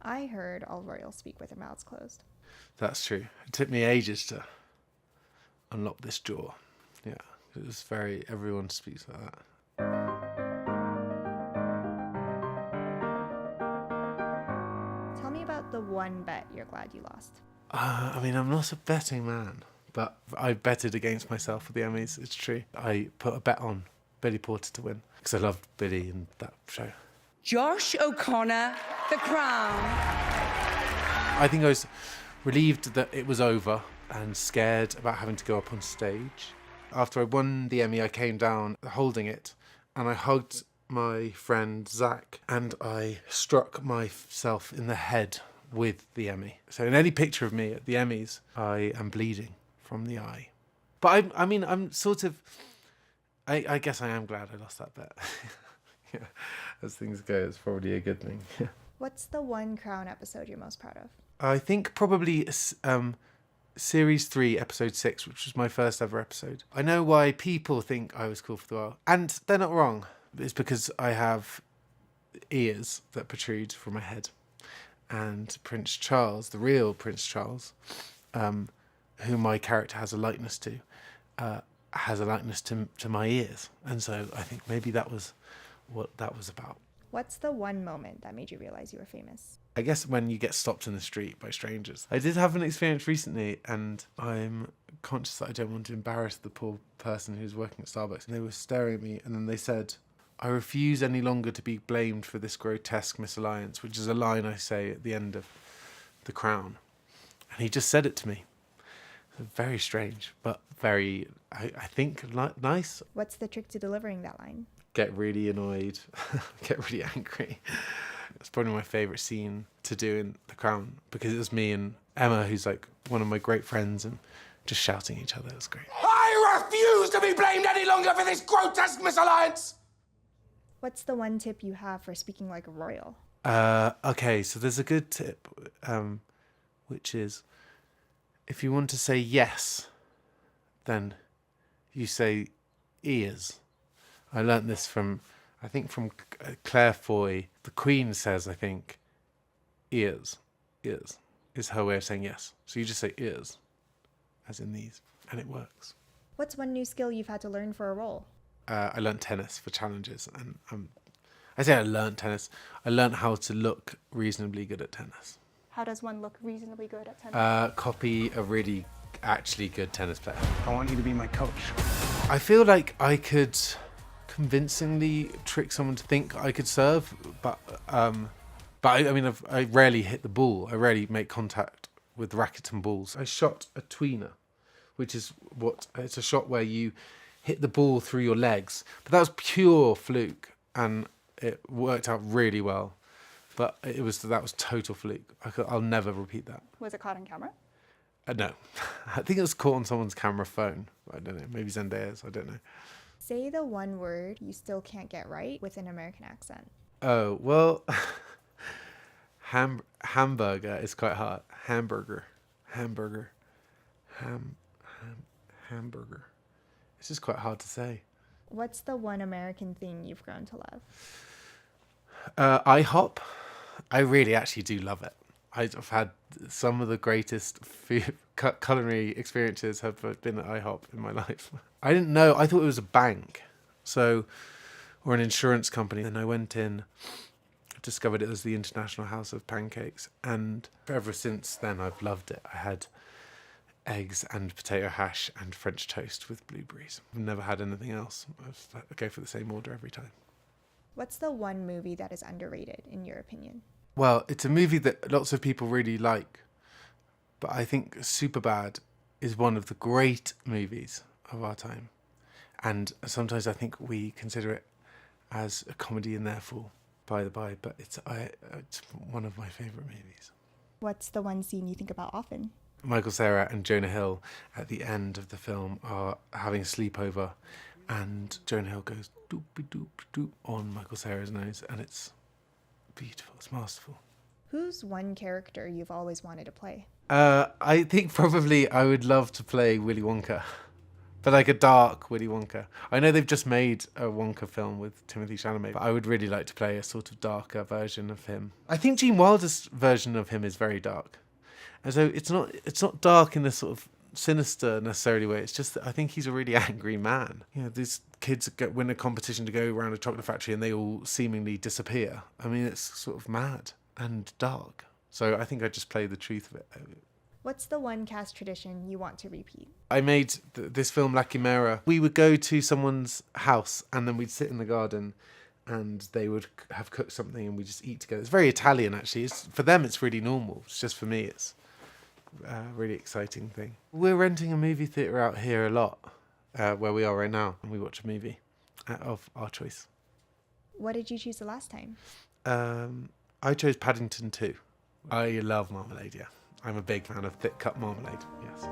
I heard all royals speak with their mouths closed. That's true. It took me ages to unlock this jaw. Yeah, it was everyone speaks like that. Tell me about the one bet you're glad you lost. I'm not a betting man, but I betted against myself for the Emmys. It's true. I put a bet on Billy Porter to win because I loved Billy in that show. Josh O'Connor, The Crown. I think I was relieved that it was over and scared about having to go up on stage. After I won the Emmy, I came down holding it and I hugged my friend Zach and I struck myself in the head with the Emmy. So in any picture of me at the Emmys, I am bleeding from the eye. But I'm sort of... I guess I am glad I lost that bet. Yeah, as things go, it's probably a good thing. What's the one Crown episode you're most proud of? I think probably Series 3, Episode 6, which was my first ever episode. I know why people think I was cool for the world, and they're not wrong. It's because I have ears that protrude from my head. And Prince Charles, the real Prince Charles, who my character has a likeness to, has a likeness to my ears. And so I think maybe that was what that was about. What's the one moment that made you realize you were famous? I guess when you get stopped in the street by strangers. I did have an experience recently and I'm conscious that I don't want to embarrass the poor person who's working at Starbucks. And they were staring at me and then they said, "I refuse any longer to be blamed for this grotesque misalliance," which is a line I say at the end of The Crown. And he just said it to me. Very strange, but very, I think, nice. What's the trick to delivering that line? Get really annoyed, get really angry. It's probably my favourite scene to do in The Crown because it was me and Emma, who's like one of my great friends, and just shouting at each other. It was great. I refuse to be blamed any longer for this grotesque misalliance! What's the one tip you have for speaking like a royal? Okay, so there's a good tip, which is if you want to say yes, then you say ears. I learnt this from Claire Foy. The Queen says, I think, ears is her way of saying yes. So you just say ears, as in these, and it works. What's one new skill you've had to learn for a role? I learnt tennis for challenges, and I say I learnt tennis. I learnt how to look reasonably good at tennis. How does one look reasonably good at tennis? Copy a really actually good tennis player. I want you to be my coach. I feel like I could convincingly trick someone to think I could serve, but I rarely hit the ball. I rarely make contact with rackets and balls. I shot a tweener, which is it's a shot where you hit the ball through your legs, but that was pure fluke and it worked out really well. But that was total fluke. I'll never repeat that. Was it caught on camera? No, I think it was caught on someone's camera phone. I don't know, maybe Zendaya's. I don't know. Say the one word you still can't get right with an American accent. Oh, well, hamburger is quite hard. Hamburger. Hamburger. It's just quite hard to say. What's the one American thing you've grown to love? IHOP. I really actually do love it. I've had some of the greatest culinary experiences have been at IHOP in my life. I didn't know. I thought it was a bank, or an insurance company. And I went in, discovered it was the International House of Pancakes, and ever since then I've loved it. I had eggs and potato hash and French toast with blueberries. I've never had anything else. I go for the same order every time. What's the one movie that is underrated, in your opinion? Well, it's a movie that lots of people really like, but I think Superbad is one of the great movies of our time. And sometimes I think we consider it as a comedy and therefore by the by, but it's one of my favourite movies. What's the one scene you think about often? Michael Cera and Jonah Hill at the end of the film are having a sleepover and Jonah Hill goes doop-a-doop-a-doop on Michael Cera's nose, and it's beautiful, it's masterful. Who's one character you've always wanted to play? I think probably I would love to play Willy Wonka, But like a dark Willy Wonka. I know they've just made a Wonka film with Timothée Chalamet, but I would really like to play a sort of darker version of him. I think Gene Wilder's version of him is very dark. And so it's not dark in this sort of sinister necessarily way. It's just that I think he's a really angry man. You know, these kids win a competition to go around a chocolate factory and they all seemingly disappear. I mean, it's sort of mad and dark. So I think I just play the truth of it. What's the one cast tradition you want to repeat? I made this film La Chimera. We would go to someone's house and then we'd sit in the garden and they would have cooked something and we just eat together. It's very Italian, actually. For them, it's really normal. It's just for me, it's a really exciting thing. We're renting a movie theatre out here a lot, where we are right now, and we watch a movie of our choice. What did you choose the last time? I chose Paddington 2. I love marmalade, yeah. I'm a big fan of thick cut marmalade, yes.